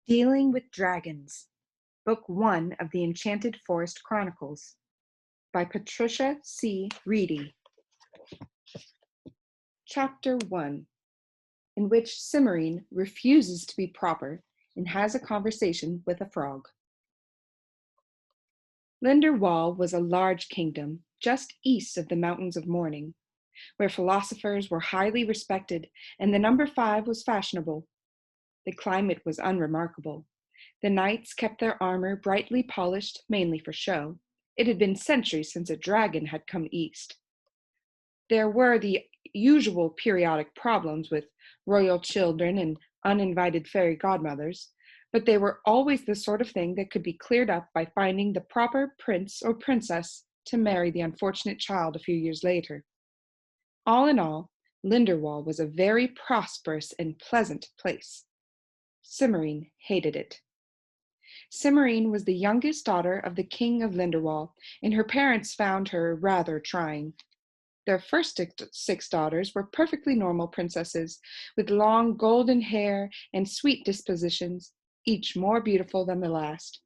Dealing with Dragons, Book 1 of the Enchanted Forest Chronicles, by Patricia C. Wrede. Chapter 1, in which Cimorene refuses to be proper and has a conversation with a frog. Linderwall was a large kingdom just east of the Mountains of Mourning, where philosophers were highly respected and the number 5 was fashionable. The climate was unremarkable. The knights kept their armor brightly polished, mainly for show. It had been centuries since a dragon had come east. There were the usual periodic problems with royal children and uninvited fairy godmothers, but they were always the sort of thing that could be cleared up by finding the proper prince or princess to marry the unfortunate child a few years later. All in all, Linderwall was a very prosperous and pleasant place. Cimorene hated it. Cimorene was the youngest daughter of the king of Linderwall, and her parents found her rather trying. Their first 6 daughters were perfectly normal princesses, with long golden hair and sweet dispositions, each more beautiful than the last.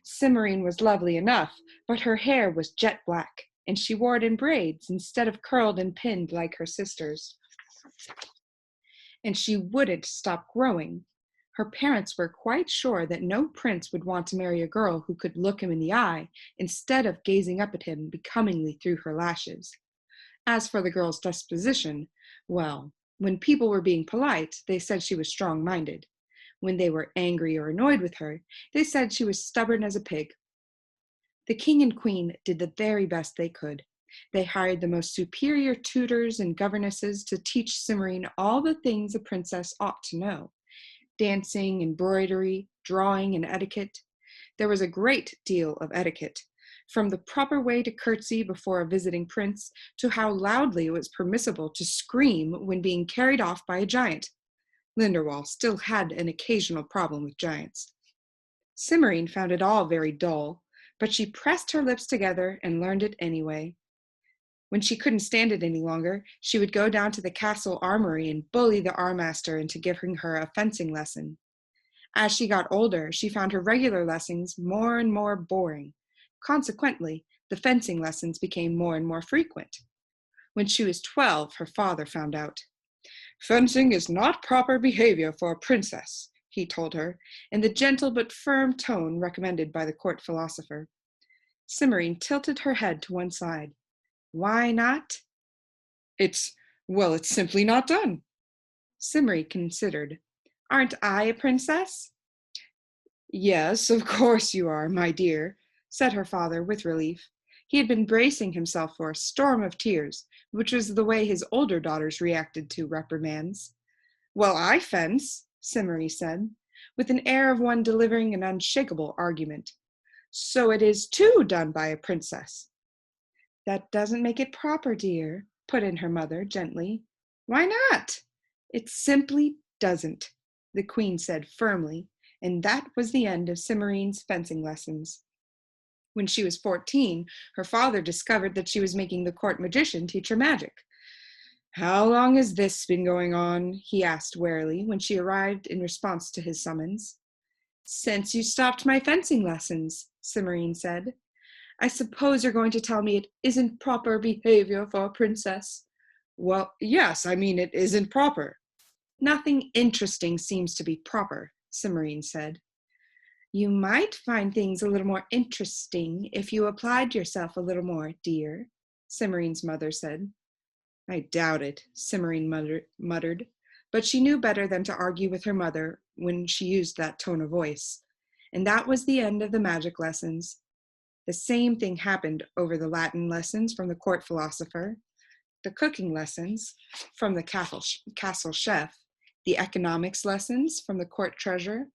Cimorene was lovely enough, but her hair was jet black, and she wore it in braids instead of curled and pinned like her sisters. And she wouldn't stop growing. Her parents were quite sure that no prince would want to marry a girl who could look him in the eye instead of gazing up at him becomingly through her lashes. As for the girl's disposition, well, when people were being polite, they said she was strong-minded. When they were angry or annoyed with her, they said she was stubborn as a pig. The king and queen did the very best they could. They hired the most superior tutors and governesses to teach Cimorene all the things a princess ought to know. Dancing, embroidery, drawing, and etiquette. There was a great deal of etiquette, from the proper way to curtsy before a visiting prince to how loudly it was permissible to scream when being carried off by a giant. Linderwall still had an occasional problem with giants. Cimorene found it all very dull, but she pressed her lips together and learned it anyway. When she couldn't stand it any longer, she would go down to the castle armory and bully the armmaster into giving her a fencing lesson. As she got older, she found her regular lessons more and more boring. Consequently, the fencing lessons became more and more frequent. When she was 12, her father found out. "Fencing is not proper behavior for a princess," he told her, in the gentle but firm tone recommended by the court philosopher. Cimorene tilted her head to one side. "Why not?" It's simply not done." Cimorene considered. "Aren't I a princess?" "Yes, of course you are, my dear," said her father with relief. He had been bracing himself for a storm of tears, which was the way his older daughters reacted to reprimands. "Well, I fence," Cimorene said, with an air of one delivering an unshakable argument. "So it is too done by a princess." "That doesn't make it proper, dear," put in her mother gently. "Why not?" "It simply doesn't," the queen said firmly, and that was the end of Cimorene's fencing lessons. When she was 14, her father discovered that she was making the court magician teach her magic. "How long has this been going on?" he asked warily when she arrived in response to his summons. "Since you stopped my fencing lessons," Cimorene said. "I suppose you're going to tell me it isn't proper behavior for a princess." "Well, yes, it isn't proper." "Nothing interesting seems to be proper," Cimorene said. "You might find things a little more interesting if you applied yourself a little more, dear," Cimorene's mother said. "I doubt it," Cimorene muttered, but she knew better than to argue with her mother when she used that tone of voice. And that was the end of the magic lessons. The same thing happened over the Latin lessons from the court philosopher, the cooking lessons from the castle chef, the economics lessons from the court treasurer,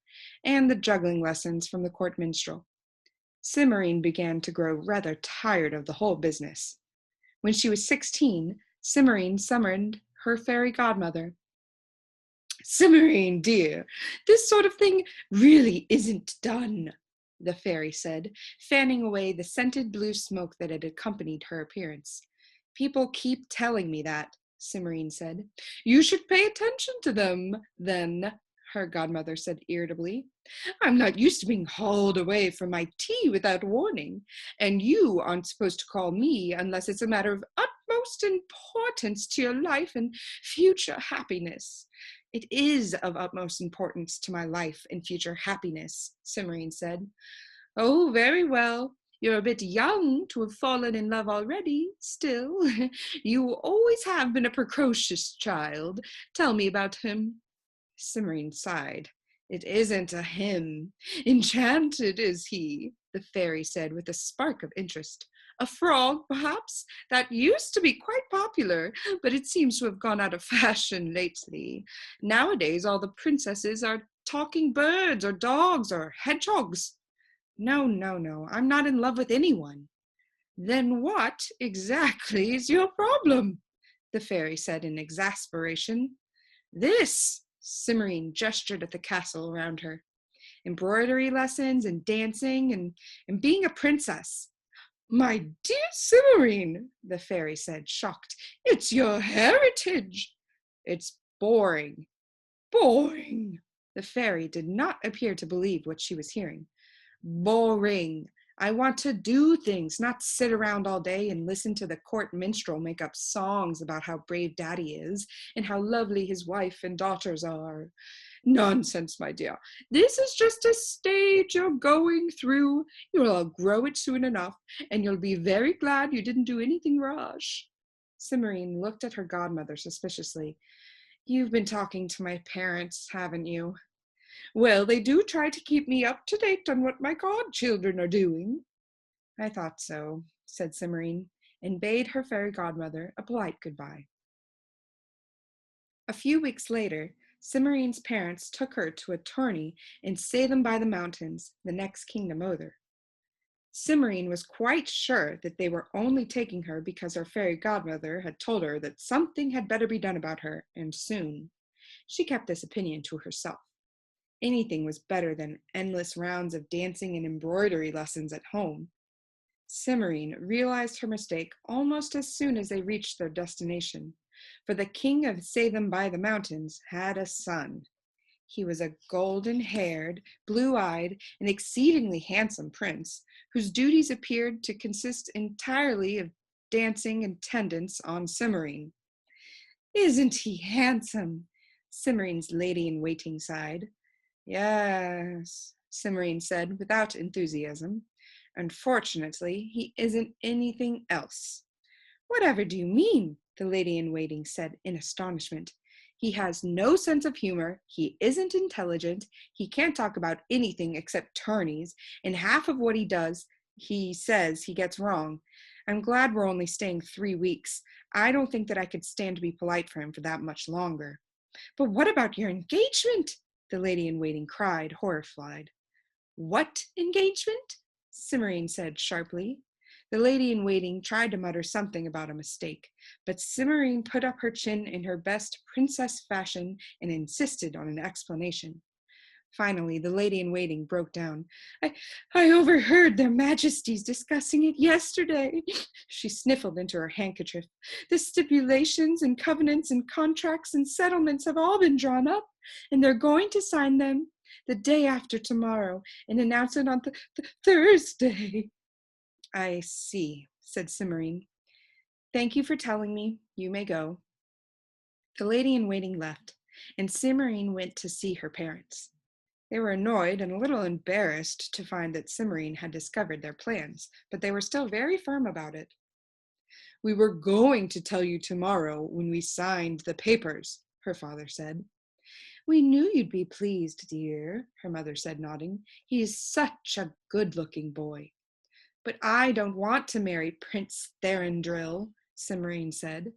and the juggling lessons from the court minstrel. Cimorene began to grow rather tired of the whole business. When she was 16, Cimorene summoned her fairy godmother. "Cimorene, dear, this sort of thing really isn't done," the fairy said, fanning away the scented blue smoke that had accompanied her appearance. "People keep telling me that," Cimorene said. "You should pay attention to them, then," her godmother said irritably. I'm not used to being hauled away from my tea without warning, and you aren't supposed to call me unless it's a matter of utmost importance to your life and future happiness. It is of utmost importance to my life and future happiness, Cimorene said. Oh, very well. You're a bit young to have fallen in love already. Still, you always have been a precocious child. Tell me about him. Cimorene sighed. It isn't a him. Enchanted is he, the fairy said with a spark of interest. A frog, perhaps? That used to be quite popular, but it seems to have gone out of fashion lately. Nowadays, all the princesses are talking birds or dogs or hedgehogs. No, no, no, I'm not in love with anyone. Then what exactly is your problem? The fairy said in exasperation. This, Cimorene gestured at the castle around her. Embroidery lessons and dancing and being a princess. My dear Cimorene, the fairy said, shocked. It's your heritage. It's boring. Boring. The fairy did not appear to believe what she was hearing. Boring. I want to do things, not sit around all day and listen to the court minstrel make up songs about how brave daddy is and how lovely his wife and daughters are. Nonsense, my dear. This is just a stage you're going through. You'll outgrow it soon enough, and you'll be very glad you didn't do anything rash. Cimorene looked at her godmother suspiciously. You've been talking to my parents, haven't you? Well, they do try to keep me up to date on what my godchildren are doing. I thought so, said Cimorene, and bade her fairy godmother a polite goodbye. A few weeks later, Cimorene's parents took her to a tourney in Salem by the Mountains, the next kingdom over. Cimorene was quite sure that they were only taking her because her fairy godmother had told her that something had better be done about her, and soon. She kept this opinion to herself. Anything was better than endless rounds of dancing and embroidery lessons at home. Cimorene realized her mistake almost as soon as they reached their destination, for the king of Salem by the Mountains had a son. He was a golden-haired, blue-eyed, and exceedingly handsome prince, whose duties appeared to consist entirely of dancing attendance on Cimorene. Isn't he handsome? Cimorene's lady-in-waiting sighed. Yes, Cimorene said without enthusiasm. Unfortunately, he isn't anything else. Whatever do you mean? The lady-in-waiting said in astonishment. He has no sense of humor, he isn't intelligent, he can't talk about anything except tourneys, and half of what he does, he says he gets wrong. I'm glad we're only staying 3 weeks. I don't think that I could stand to be polite for him for that much longer. But what about your engagement? The lady-in-waiting cried, horrified. What engagement? Cimorene said sharply. The lady-in-waiting tried to mutter something about a mistake, but Cimorene put up her chin in her best princess fashion and insisted on an explanation. Finally, the lady-in-waiting broke down. I overheard their majesties discussing it yesterday. She sniffled into her handkerchief. The stipulations and covenants and contracts and settlements have all been drawn up, and they're going to sign them the day after tomorrow and announce it on Thursday. I see, said Cimorene. Thank you for telling me. You may go. The lady-in-waiting left, and Cimorene went to see her parents. They were annoyed and a little embarrassed to find that Cimorene had discovered their plans, but they were still very firm about it. We were going to tell you tomorrow when we signed the papers, her father said. We knew you'd be pleased, dear, her mother said, nodding. He is such a good-looking boy. But I don't want to marry Prince Thorindril, Cimorene said.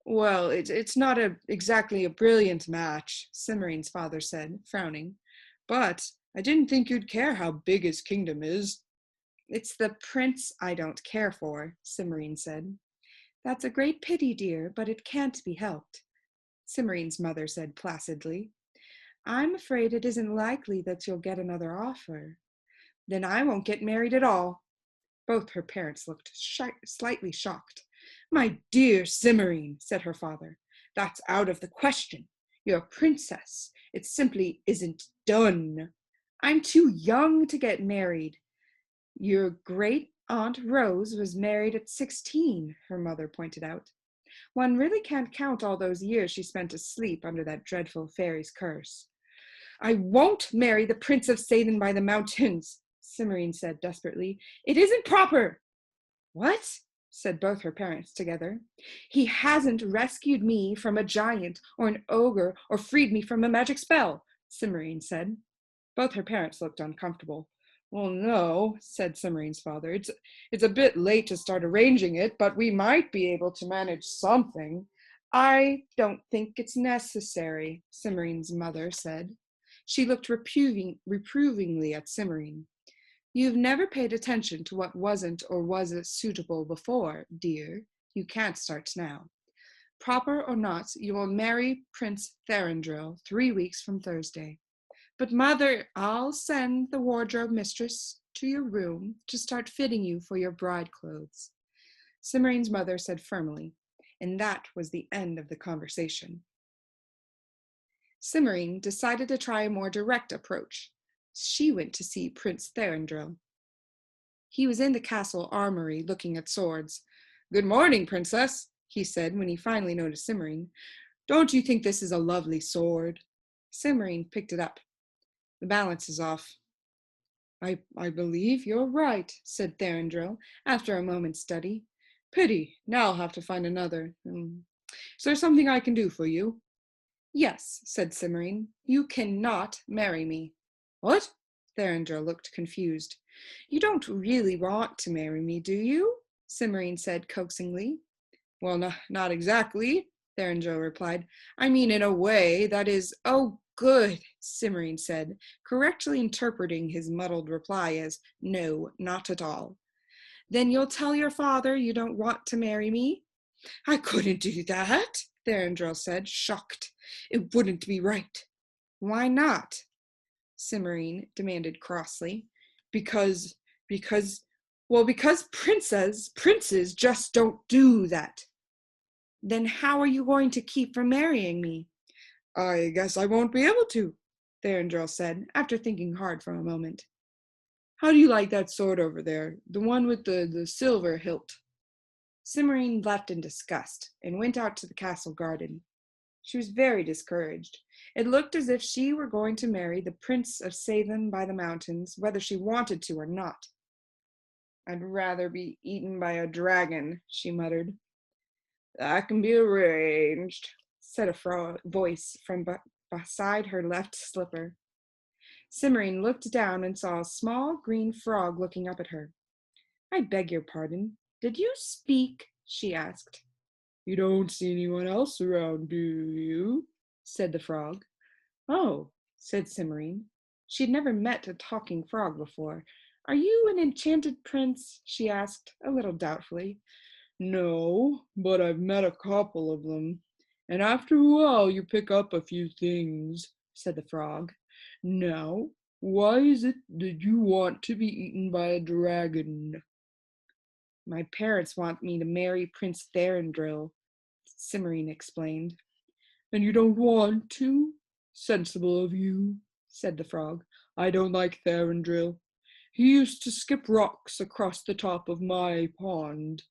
Well, it's not exactly a brilliant match, Cimorene's father said, frowning. But I didn't think you'd care how big his kingdom is. It's the prince I don't care for, Cimorene said. That's a great pity, dear, but it can't be helped, Cimorene's mother said placidly. I'm afraid it isn't likely that you'll get another offer. Then I won't get married at all. Both her parents looked slightly shocked. My dear Cimorene, said her father, that's out of the question. You're a princess, It simply isn't done. I'm too young to get married. Your great aunt Rose was married at 16, her mother pointed out. One really can't count all those years she spent asleep under that dreadful fairy's curse. I won't marry the Prince of Sathan by the Mountains, Cimorene said desperately. It isn't proper. What? Said both her parents together. He hasn't rescued me from a giant or an ogre or freed me from a magic spell, Cimorene said. Both her parents looked uncomfortable. Well, no, said Cimorene's father. It's a bit late to start arranging it, but we might be able to manage something. I don't think it's necessary, Cimorene's mother said. She looked reprovingly at Cimorene. You've never paid attention to what wasn't or wasn't suitable before, dear. You can't start now. Proper or not, you will marry Prince Thranduil 3 weeks from Thursday. But mother, I'll send the wardrobe mistress to your room to start fitting you for your bride clothes, Cimorene's mother said firmly, and that was the end of the conversation. Cimorene decided to try a more direct approach. She went to see Prince Thranduil. He was in the castle armory looking at swords. Good morning, princess, he said when he finally noticed Cimorene. Don't you think this is a lovely sword? Cimorene picked it up. The balance is off. I believe you're right, said Thranduil after a moment's study. Pity, now I'll have to find another. Is there something I can do for you? Yes, said Cimorene. You cannot marry me. What? Thranduil looked confused. You don't really want to marry me, do you? Cimorene said coaxingly. Well, not exactly, Thranduil replied. I mean, in a way, that is, oh, good, Cimorene said, correctly interpreting his muddled reply as, no, not at all. Then you'll tell your father you don't want to marry me? I couldn't do that, Thranduil said, shocked. It wouldn't be right. Why not? Cimorene demanded crossly. Because princes just don't do that. Then how are you going to keep from marrying me? I guess I won't be able to, Thranduil said, after thinking hard for a moment. How do you like that sword over there, the one with the silver hilt? Cimorene left in disgust and went out to the castle garden. She was very discouraged. It looked as if she were going to marry the Prince of Sathan by the Mountains, whether she wanted to or not. I'd rather be eaten by a dragon, she muttered. That can be arranged, said a voice from beside her left slipper. Cimorene looked down and saw a small green frog looking up at her. I beg your pardon. Did you speak? She asked. You don't see anyone else around, do you? Said the frog. Oh, said Cimorene. She'd never met a talking frog before. Are you an enchanted prince? She asked, a little doubtfully. No, but I've met a couple of them. And after a while you pick up a few things, said the frog. Now, why is it that you want to be eaten by a dragon? My parents want me to marry Prince Thranduil, Cimorene explained. And you don't want to? Sensible of you, said the frog. I don't like Thranduil. He used to skip rocks across the top of my pond.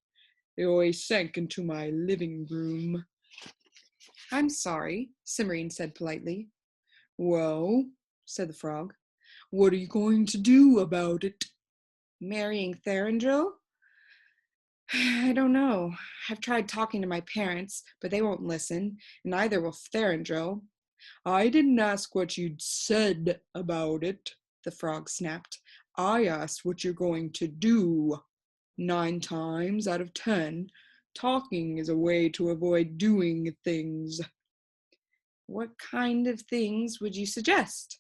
They always sank into my living room. I'm sorry, Cimorene said politely. Well, said the frog, what are you going to do about it? Marrying Thranduil? I don't know. I've tried talking to my parents, but they won't listen, and neither will Thranduil. I didn't ask what you'd said about it, the frog snapped. I asked what you're going to do. 9 times out of 10, talking is a way to avoid doing things. What kind of things would you suggest?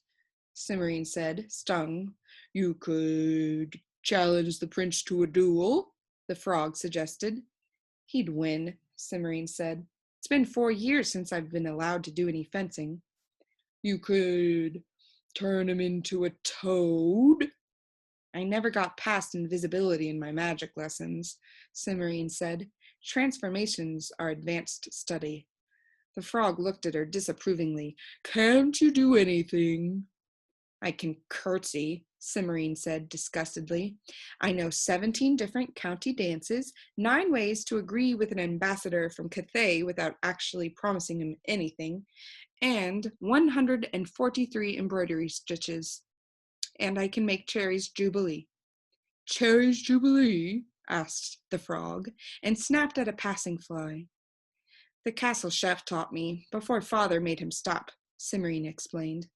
Cimorene said, stung. You could challenge the prince to a duel, the frog suggested. He'd win, Cimorene said. It's been 4 years since I've been allowed to do any fencing. You could turn him into a toad. I never got past invisibility in my magic lessons, Cimorene said. Transformations are advanced study. The frog looked at her disapprovingly. "Can't you do anything?" "I can curtsy," Cimorene said disgustedly. "I know 17 different county dances, 9 ways to agree with an ambassador from Cathay without actually promising him anything, and 143 embroidery stitches. And I can make Cherry's Jubilee." "Cherry's Jubilee?" asked the frog, and snapped at a passing fly. "The castle chef taught me, before father made him stop," Cimorene explained.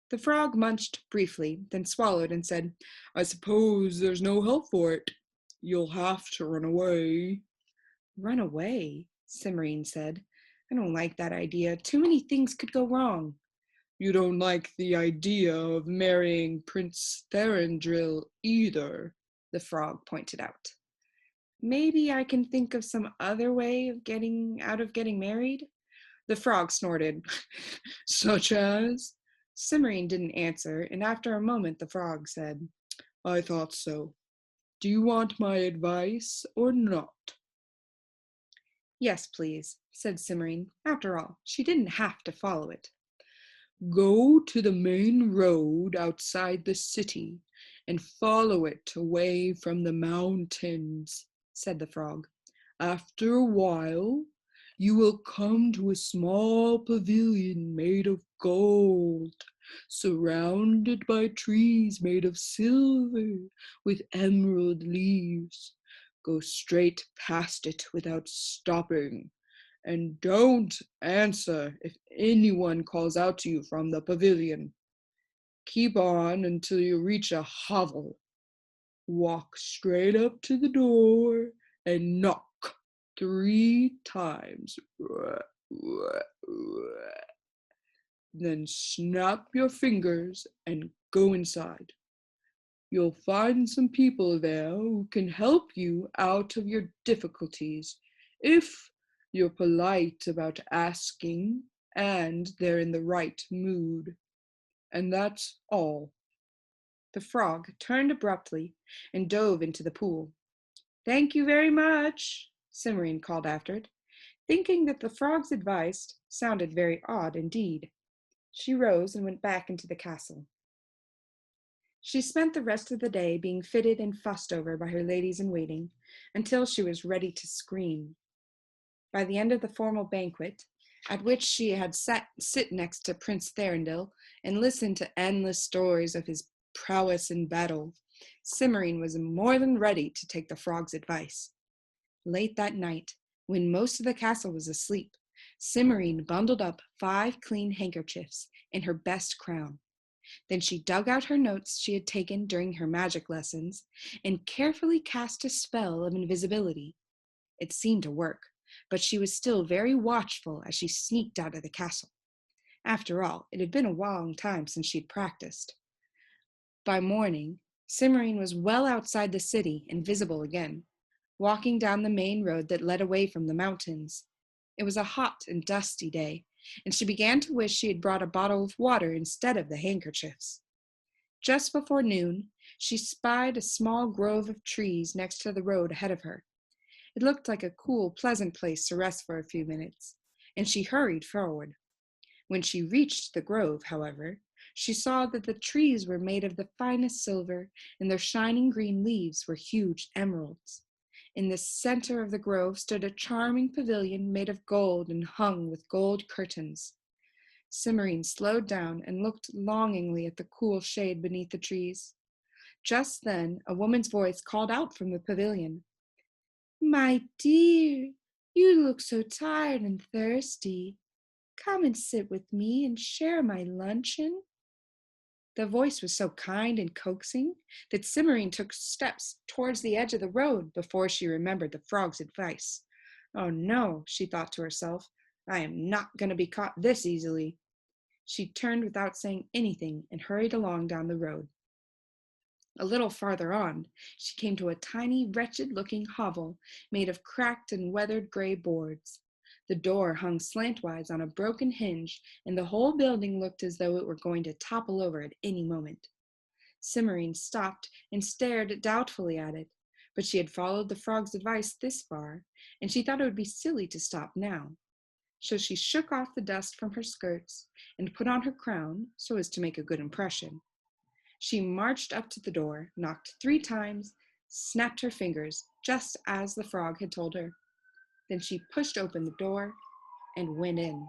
The frog munched briefly, then swallowed and said, "I suppose there's no help for it. You'll have to run away." "Run away?" Cimorene said. "I don't like that idea. Too many things could go wrong." "You don't like the idea of marrying Prince Thorindril either," the frog pointed out. "Maybe I can think of some other way of getting married?" The frog snorted. "Such as?" Cimorene didn't answer, and after a moment the frog said, "I thought so. Do you want my advice or not?" "Yes, please," said Cimorene. After all, she didn't have to follow it. "Go to the main road outside the city and follow it away from the mountains," said the frog. "After a while, you will come to a small pavilion made of gold, surrounded by trees made of silver with emerald leaves. Go straight past it without stopping, and don't answer if anyone calls out to you from the pavilion. Keep on until you reach a hovel. Walk straight up to the door and knock 3 times. Then snap your fingers and go inside. You'll find some people there who can help you out of your difficulties if you're polite about asking and they're in the right mood. And that's all." The frog turned abruptly and dove into the pool. "Thank you very much," Cimorene called after it, thinking that the frog's advice sounded very odd indeed. She rose and went back into the castle. She spent the rest of the day being fitted and fussed over by her ladies-in-waiting until she was ready to scream. By the end of the formal banquet, at which she had sit next to Prince Thorindril and listened to endless stories of his prowess in battle, Cimorene was more than ready to take the frog's advice. Late that night, when most of the castle was asleep, Cimorene bundled up 5 clean handkerchiefs in her best crown. Then she dug out her notes she had taken during her magic lessons and carefully cast a spell of invisibility. It seemed to work, but she was still very watchful as she sneaked out of the castle. After all, it had been a long time since she'd practiced. By morning, Cimorene was well outside the city and visible again, walking down the main road that led away from the mountains. It was a hot and dusty day, and she began to wish she had brought a bottle of water instead of the handkerchiefs. Just before noon, she spied a small grove of trees next to the road ahead of her. It looked like a cool, pleasant place to rest for a few minutes, and she hurried forward. When she reached the grove, however, she saw that the trees were made of the finest silver, and their shining green leaves were huge emeralds. In the center of the grove stood a charming pavilion made of gold and hung with gold curtains. Cimorene slowed down and looked longingly at the cool shade beneath the trees. Just then, a woman's voice called out from the pavilion, "My dear, you look so tired and thirsty. Come and sit with me and share my luncheon." The voice was so kind and coaxing that Cimorene took steps towards the edge of the road before she remembered the frog's advice. "Oh no," she thought to herself, "I am not going to be caught this easily." She turned without saying anything and hurried along down the road. A little farther on, she came to a tiny, wretched-looking hovel made of cracked and weathered gray boards. The door hung slantwise on a broken hinge, and the whole building looked as though it were going to topple over at any moment. Cimorene stopped and stared doubtfully at it, but she had followed the frog's advice this far, and she thought it would be silly to stop now. So she shook off the dust from her skirts and put on her crown so as to make a good impression. She marched up to the door, knocked 3 times, snapped her fingers, just as the frog had told her. Then she pushed open the door and went in.